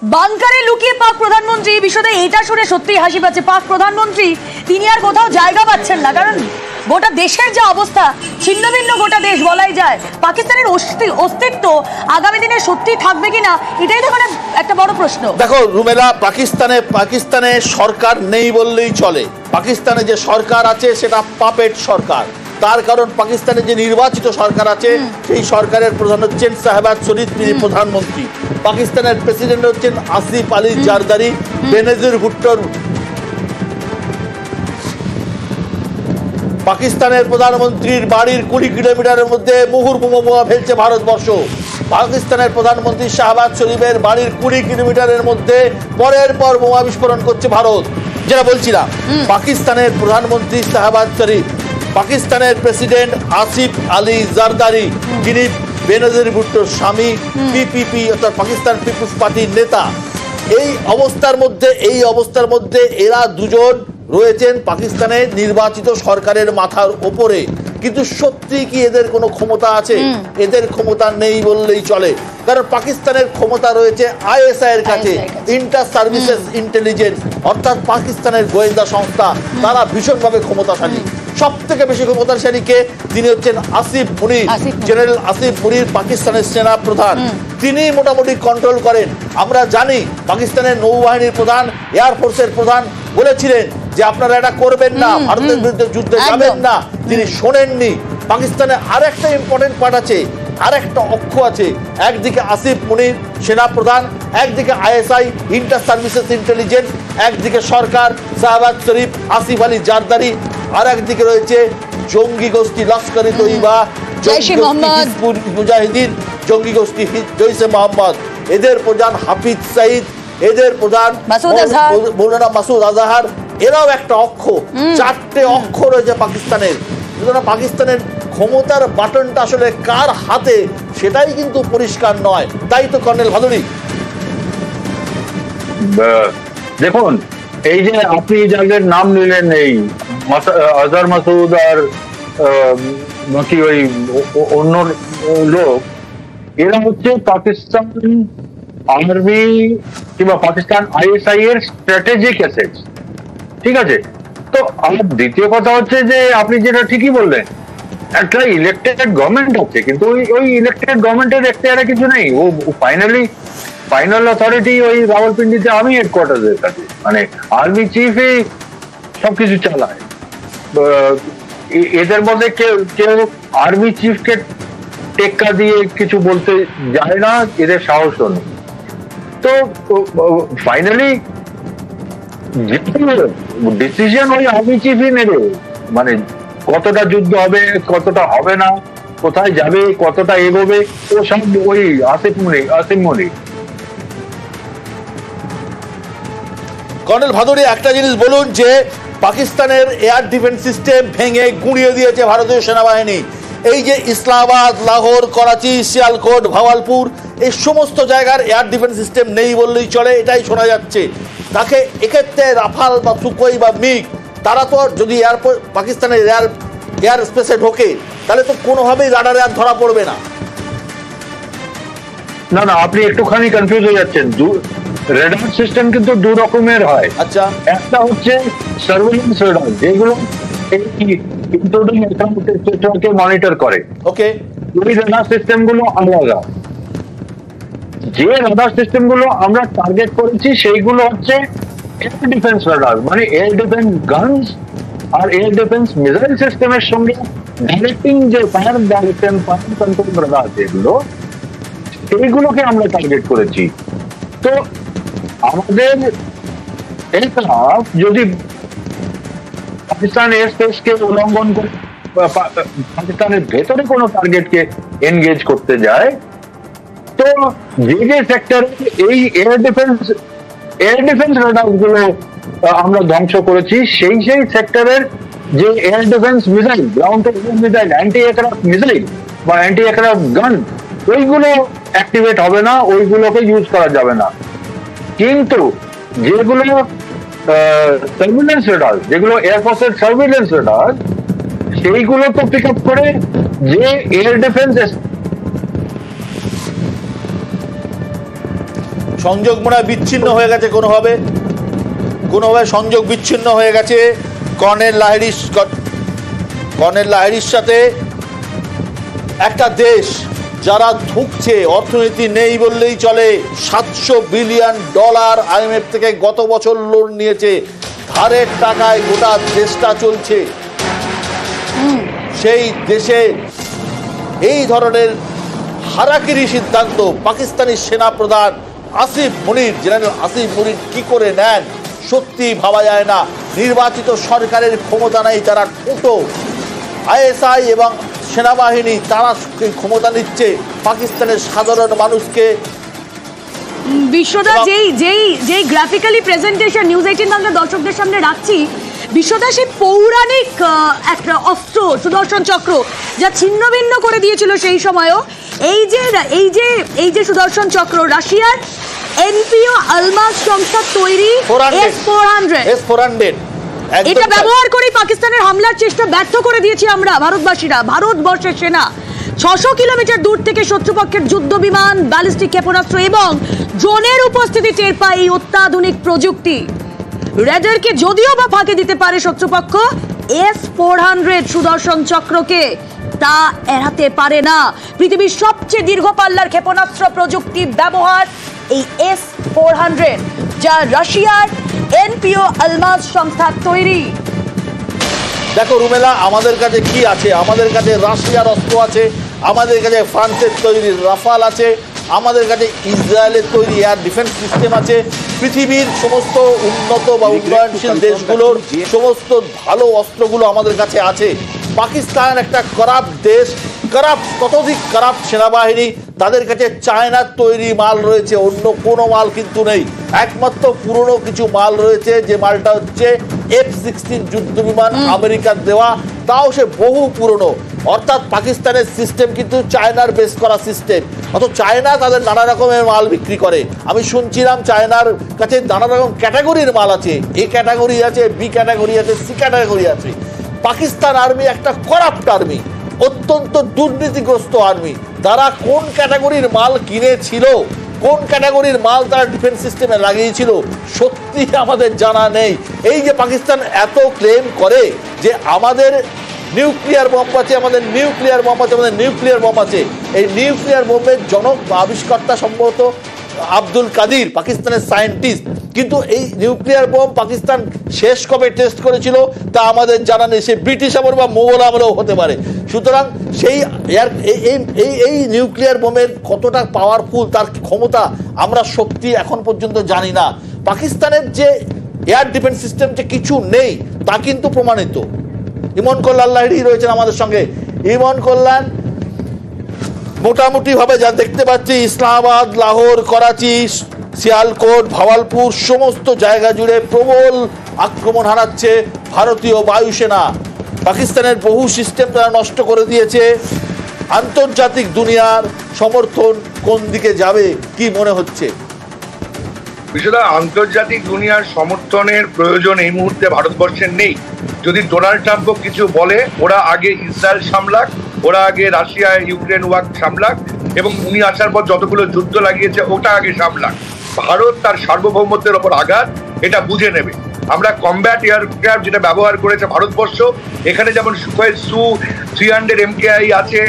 বাংকারে লুকিয়ে পাক প্রধানমন্ত্রী এই বিষয়ে এটা শুনে সত্যি হাসি পাচ্ছে। পাক প্রধানমন্ত্রী তিনি আর কোথাও জায়গা পাচ্ছেন না, কারণ গোটা দেশের যে অবস্থা ছিন্ন ভিন্ন গোটা দেশ বলাই যায়। পাকিস্তানের অস্তিত্ব আগামী দিনে সত্যি থাকবে কিনা এটাই তো মানে একটা বড় প্রশ্ন। দেখো রুমেলা, পাকিস্তানে সরকার নেই বললেই চলে। পাকিস্তানে যে সরকার আছে সেটা পাপেট সরকার। তার কারণ পাকিস্তানে যে নির্বাচিত সরকার আছে সেই সরকারের প্রধান হচ্ছেন শাহবাজ শরীফ, তিনি প্রধানমন্ত্রী। পাকিস্তানের প্রেসিডেন্ট হচ্ছেন আসিফ আলী জারদারি। বেনজির ভুট্টোর পাকিস্তানের প্রধানমন্ত্রীর বাড়ির 20 কিলোমিটারের মধ্যে মুহুর্মুহু বোমা ফেলছে ভারতবর্ষ। পাকিস্তানের প্রধানমন্ত্রী শাহবাজ শরীফের বাড়ির 20 কিলোমিটারের মধ্যে পরের পর বোমা বিস্ফোরণ করছে ভারত। যেটা বলছিলাম, পাকিস্তানের প্রধানমন্ত্রী শাহবাজ শরীফ, পাকিস্তানের প্রেসিডেন্ট আসিফ আলী জারদারি, যিনি বেনজির ভুট্টোর স্বামী, পিপিপি অর্থাৎ পাকিস্তান পিপলস পার্টির নেতা। এই অবস্থার মধ্যে এরা দুজন রয়েছেন পাকিস্তানের নির্বাচিত সরকারের মাথার ওপরে। কিন্তু সত্যি কি এদের কোনো ক্ষমতা আছে? এদের ক্ষমতা নেই বললেই চলে, কারণ পাকিস্তানের ক্ষমতা রয়েছে আইএসআই এর কাছে, ইন্টার সার্ভিসেস ইন্টেলিজেন্স, অর্থাৎ পাকিস্তানের গোয়েন্দা সংস্থা। তারা ভীষণভাবে ক্ষমতাশালী। সব থেকে বেশি ক্ষমতাশালী কে? তিনি হচ্ছেন আসিফ মুনির, জেনারেল আসিফ মুনির, পাকিস্তানের সেনা প্রধান। তিনি মোটামুটি কন্ট্রোল করেন। আমরা জানি পাকিস্তানের নৌবাহিনীর প্রধান, এয়ারফোর্সের প্রধান বলেছিলেন যে আপনারা এটা করবেন না, ভারতের বিরুদ্ধে যুদ্ধে যাবেন না। তিনি শোনেননি। পাকিস্তানে আরেকটা ইম্পর্টেন্ট পার্ট আছে, আরেকটা অক্ষ আছে। একদিকে আসিফ মুনির সেনা প্রধান, একদিকে আইএসআই ইন্টার সার্ভিসেস ইন্টেলিজেন্স, একদিকে সরকার শাহবাজ শরীফ, আসিফ আলী জারদারি, আর একদিকে রয়েছে জঙ্গি গোষ্ঠী লস্কর-ই তৈবা, মুজাহিদিন, জঙ্গি গোষ্ঠী জৈশে মোহাম্মদ। এদের প্রধান হাফিজ সাইদ, এদের প্রধান মৌলানা মাসুদ আজহার, এরাও একটা অক্ষ। 4টে অক্ষ রয়েছে পাকিস্তানের। সুতরাং পাকিস্তানের ক্ষমতার বাটনটা আসলে কার হাতে সেটাই কিন্তু পরিষ্কার নয়। তাই তো কর্নেল ভাদুড়ি, দেখুন এই যে আপনি যাদের নাম নিলেন, এই আজহার মাসুদ আর বাকি ওই অন্য লোক, এরা হচ্ছে পাকিস্তান আর্মি কিংবা পাকিস্তান আইএসআই এর স্ট্র্যাটেজিক অ্যাসেটস। ঠিক আছে? তো আমার দ্বিতীয় কথা হচ্ছে যে আপনি যেটা ঠিকই বললেন, একটা ইলেকটেড গভর্নমেন্ট আছে, কিন্তু ওই ইলেকটেড গভর্নমেন্টের একটা কিছু নেই। ও ফাইনাল অথরিটি ওই রাওয়ালপিন্ডিতে আর্মি হেডকোয়ার্টারের কাছে, মানে আর্মি চিফই সবকিছু চালায়। এদের মধ্যে কেউ আর্মি চিফকে টেক্কা দিয়ে কিছু বলতে যায় না, এদের সাহসও নেই। তো ফাইনালি ডিসিশন ওই আর্মি চিফই নেবে, মানে কতটা যুদ্ধ হবে, কতটা হবে না, কোথায় যাবে, কতটা এগোবে, ও সব ওই আসিফ মুনির। কর্নেল ভাদুড়ি, একটা জিনিস বলুন যে পাকিস্তানের এয়ার ডিফেন্স সিস্টেম ভেঙে গুঁড়িয়ে দিয়েছে ভারতীয় সেনাবাহিনী। এই যে ইসলামাবাদ, লাহোর, করাচি, শিয়ালকোট, ভাওয়ালপুর, এই সমস্ত জায়গার এয়ার ডিফেন্স সিস্টেম নেই বললেই চলে, এটাই শোনা যাচ্ছে। তাকে এক্ষেত্রে রাফাল বা সুকোই বা মিগ, তারা তো যদি পাকিস্তানের এয়ার স্পেসে ঢোকে তাহলে তো কোনোভাবেই রাডারে আর ধরা পড়বে না। না, আপনি একটুখানি কনফিউজ হয়ে যাচ্ছেন। রেডার সিস্টেম কিন্তু দু রকমের হয়। আচ্ছা, একটা হচ্ছে সার্ভেইলেন্স রেডার, যেগুলো মনিটর করে। ওকে, ওই রেডার সিস্টেম গুলো আলাদা। যে রেডার সিস্টেম গুলো আমরা টার্গেট করেছি সেইগুলো হচ্ছে এয়ার ডিফেন্স রেডার, মানে এয়ার ডিফেন্স গানস আর এয়ার ডিফেন্স মিসাইল সিস্টেমের সঙ্গে ডাইরেক্টিং যে fire direction, fire control radar, যেগুলো সেইগুলোকে আমরা টার্গেট করেছি। তো আমাদের এয়ারক্রাফট যদি পাকিস্তান এয়ার স্পেসকে উল্লঙ্ঘন করে পাকিস্তানের ভেতরে কোনো টার্গেটকে এনগেজ করতে যায়, তো যে সেক্টরে এই এয়ার ডিফেন্স রেডার গুলো আমরা ধ্বংস করেছি, সেই সেক্টরের যে air defence missile, ground missile, anti aircraft missile বা অ্যান্টি এয়ারক্রাফট গান, ওইগুলো অ্যাক্টিভেট হবে না, ওইগুলোকে ইউজ করা যাবে না। কিন্তু যেগুলো সার্ভিলেন্স রেডার, যেগুলো এয়ারফোর্সের সার্ভিলেন্স রেডার, সেইগুলো তো পিক আপ করে যে এয়ার ডিফেন্স সংযোগ মনে হয় বিচ্ছিন্ন হয়ে গেছে, কোনোভাবে সংযোগ বিচ্ছিন্ন হয়ে গেছে কর্নেল লাহিড়ীর সাথে। একটা দেশ যারা ধুঁকছে, অর্থনীতি নেই বললেই চলে, $700 বিলিয়ন IMF থেকে গত বছর লোন নিয়েছে, ধারের টাকায় গোটা দেশটা চলছে, সেই দেশে এই ধরনের হারাকিরি সিদ্ধান্ত পাকিস্তানি সেনাপ্রধান জেনারেল আসিফ মুনির কি করে নেন সত্যি ভাবা যায় না। নির্বাচিত সরকারের ক্ষমতা নেই, তারা টোটো ISI এবং সেনাবাহিনী তারা ক্ষমতা নিচ্ছে পাকিস্তানের সাধারণ মানুষকে। বিশ্বদা যেই গ্রাফিক্যালি প্রেজেন্টেশন নিউজ 18 বাংলা দর্শকদের সামনে রাখছি, বিশ্বদা সেই পৌরাণিক একটা অস্ত্র সুদর্শন চক্র যা ছিন্ন ভিন্ন করে দিয়েছিল সেই সময়ও, এই যে সুদর্শন চক্র রাশিয়ার NPO আলমাস সংস্থা তৈরি S-400 এটা ব্যবহার করে পাকিস্তানের হামলার চেষ্টা ব্যর্থ করে দিয়েছি আমরা ভারতবাসীরা। ভারতবর্ষের সেনা 600 কিলোমিটার দূর থেকে শত্রুপক্ষের যুদ্ধ বিমান, ব্যালিস্টিক ক্ষেপণাস্ত্র এবং ড্রোনের উপস্থিতি টের পায় এই অত্যাধুনিক প্রযুক্তি। রেডারকে যদিও বা ফাঁকি দিতে পারে শত্রুপক্ষ, S-400 সুদর্শন চক্রকে তা এড়াতে পারে না। পৃথিবীর সবচেয়ে দীর্ঘ পাল্লার ক্ষেপণাস্ত্র প্রযুক্তি ব্যবহার এই S-400, যা রাশিয়ার NPO আলমাস সংস্থার তৈরি। দেখো রুমেলা, আমাদের কাছে কি আছে? আমাদের কাছে রাশিয়ার অস্ত্র আছে, আমাদের কাছে ফ্রান্সের তৈরি রাফাল আছে, আমাদের কাছে ইসরায়েলের তৈরি এয়ার ডিফেন্স সিস্টেম আছে। পৃথিবীর সমস্ত উন্নত বা উন্নয়নশীল দেশগুলোর সমস্ত ভালো অস্ত্রগুলো আমাদের কাছে আছে। পাকিস্তান একটা কারাপ্ট দেশ, ততোধিক কারাপ্ট সেনাবাহিনী, তাদের কাছে চায়নার তৈরি মাল রয়েছে, অন্য কোনো মাল কিন্তু নেই। একমাত্র পুরনো কিছু মাল রয়েছে, যে মালটা হচ্ছে F-16 যুদ্ধ বিমান আমেরিকার দেওয়া, তাও সে বহু পুরনো। অর্থাৎ পাকিস্তানের সিস্টেম কিন্তু চায়নার বেস করা সিস্টেম। অত চায়না তাদের নানা রকমের মাল বিক্রি করে। আমি শুনছিলাম চায়নার কাছে নানা রকম ক্যাটাগরির মাল আছে, A ক্যাটাগরি আছে, B ক্যাটাগরি আছে, C ক্যাটাগরি আছে। পাকিস্তান আর্মি একটা করাপ্ট আর্মি, অত্যন্ত দুর্নীতিগ্রস্ত আর্মি। তারা কোন ক্যাটাগরির মাল কিনেছিল, কোন ক্যাটাগরির মাল তারা ডিফেন্স সিস্টেমে লাগিয়েছিল, সত্যি আমাদের জানা নেই। এই যে পাকিস্তান এত ক্লেম করে যে আমাদের নিউক্লিয়ার বম্ব আছে, আমাদের নিউক্লিয়ার বম্ব আছে, আমাদের নিউক্লিয়ার বম্ব আছে, এই নিউক্লিয়ার বম্বের জনক বা আবিষ্কর্তা সম্ভবত আব্দুল কাদির, পাকিস্তানের সায়েন্টিস্ট। কিন্তু এই নিউক্লিয়ার বোম পাকিস্তান শেষ কবে টেস্ট করেছিল তা আমাদের জানা নেই। সে ব্রিটিশ আমল বা মোগল আমলেও হতে পারে। সুতরাং সেই এই নিউক্লিয়ার বোমের কতটা পাওয়ারফুল, তার ক্ষমতা আমরা সত্যি এখন পর্যন্ত জানি না। পাকিস্তানের যে এয়ার ডিফেন্স সিস্টেম যে কিছু নেই তা কিন্তু প্রমাণিত। ইমন কল্যাণ লাহিড়ী রয়েছেন আমাদের সঙ্গে। ইমন কল্যাণ, মোটামুটি ভাবে যা দেখতে পাচ্ছি ইসলামাবাদ, লাহোর, করাচি, সিয়ালকোট, ভাওয়ালপুর সমস্ত জায়গা জুড়ে প্রবল আক্রমণ হানাচ্ছে ভারতীয় বায়ুসেনা। পাকিস্তানের বহু সিস্টেম তারা নষ্ট করে দিয়েছে। আন্তর্জাতিক দুনিয়ার সমর্থন কোন দিকে যাবে কি মনে হচ্ছে? বিষয়টা আন্তর্জাতিক দুনিয়ার সমর্থনের প্রয়োজন এই মুহূর্তে ভারতবর্ষের নেই। যদি ডোনাল্ড ট্রাম্পও কিছু বলে, ওরা আগে ইসরায়েল সামলাক, ওরা আগে রাশিয়া ইউক্রেন ওয়ার সামলাক, এবং উনি আসার পর যতগুলো যুদ্ধ লাগিয়েছে ওটা আগে সামলাক। ভারত তার সার্বভৌমত্বের ওপর আঘাত, এটা বুঝে নেবে। আমরা কমব্যাট এয়ারক্রাফট যেটা ব্যবহার করেছে ভারতবর্ষ, এখানে যেমন সুখোই Su-300 MKI আছে,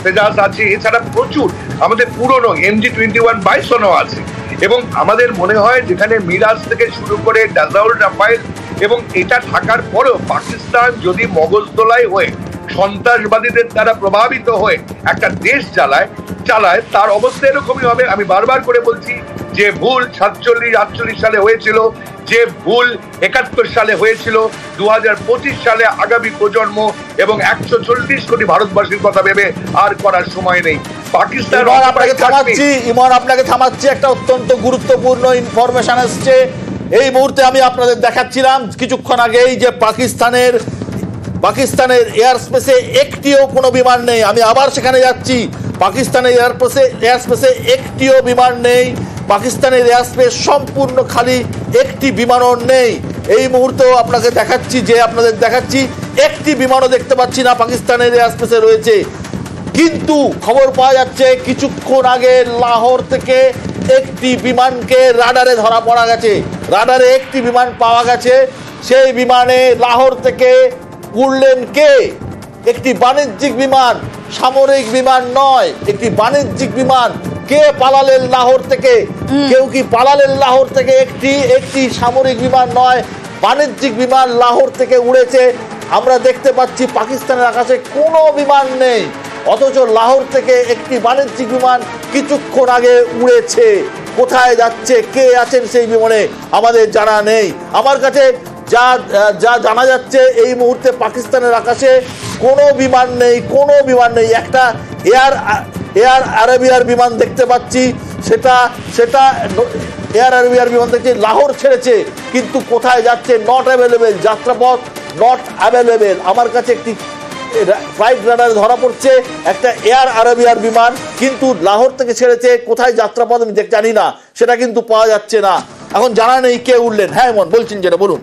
তেজাস আছে, এছাড়া প্রচুর আমাদের পুরনো MG-21 বাইসনও আছে। এবং আমাদের মনে হয় যেখানে মিরাজ থেকে শুরু করে ডাজাউল, রাফাইল, এবং এটা থাকার পরেও পাকিস্তান যদি মগজদোলাই হয়ে সন্ত্রাসবাদীদের দ্বারা প্রভাবিত হয়ে একটা দেশ চালায় তার অবস্থা এরকমই হবে। আমি বারবার করে বলছি, যে ভুল 47-48 সালে হয়েছিল, যে ভুল 71 সালে হয়েছিল, 2025 সালে আগামী প্রজন্ম এবং 140 কোটি ভারতবাসীর কথা ভেবে আর করার সময় নেই। পাকিস্তান আপনাকে থামাচ্ছি, একটা অত্যন্ত গুরুত্বপূর্ণ ইনফরমেশন আসছে এই মুহূর্তে। আমি আপনাদের দেখাচ্ছিলাম কিছুক্ষণ আগেই যে পাকিস্তানের এয়ার স্পেসে একটিও কোনো বিমান নেই। আমি আবার সেখানে যাচ্ছি, পাকিস্তানের এয়ার স্পেসে একটিও বিমান নেই। পাকিস্তানের এয়ার স্পেস সম্পূর্ণ খালি, একটি বিমানও নেই। এই মুহূর্তেও আপনাদের দেখাচ্ছি একটি বিমানও দেখতে পাচ্ছি না পাকিস্তানের এয়ার স্পেসে রয়েছে। কিন্তু খবর পাওয়া যাচ্ছে কিছুক্ষণ আগে লাহোর থেকে একটি বিমানকে রাডারে ধরা পড়া গেছে, রাডারে একটি বিমান পাওয়া গেছে। সেই বিমানে লাহোর থেকে উড়লেন কে? একটি বাণিজ্যিক বিমান, সামরিক বিমান নয়, একটি বাণিজ্যিক বিমান। কে পালালেন লাহোর থেকে? কেউ কি পালালেন লাহোর থেকে? একটি সামরিক বিমান নয়, বাণিজ্যিক বিমান লাহোর থেকে উড়েছে। আমরা দেখতে পাচ্ছি পাকিস্তানের আকাশে কোনো বিমান নেই, অথচ লাহোর থেকে একটি বাণিজ্যিক বিমান কিছুক্ষণ আগে উড়েছে। কোথায় যাচ্ছে, কে আছেন সেই বিমানে আমাদের জানা নেই। আমার কাছে যা জানা যাচ্ছে এই মুহূর্তে পাকিস্তানের আকাশে কোনো বিমান নেই, কোনো বিমান নেই। একটা এয়ার আরাবিয়ার বিমান দেখতে পাচ্ছি, সেটা এয়ার আরাবিয়ার বিমান দেখছি লাহোর ছেড়েছে, কিন্তু কোথায় যাচ্ছে নট অ্যাভেলেবেল, যাত্রাপথ নট অ্যাভেলেবেল। আমার কাছে একটি ফ্লাইট রাডারে ধরা পড়ছে একটা এয়ার আরাবিয়ার বিমান, কিন্তু লাহোর থেকে ছেড়েছে, কোথায় যাত্রাপথ আমি জানি না, সেটা কিন্তু পাওয়া যাচ্ছে না। এখন জানা নেই কে উঠলেন। হ্যাঁ মন বলছেন, যেটা বলুন।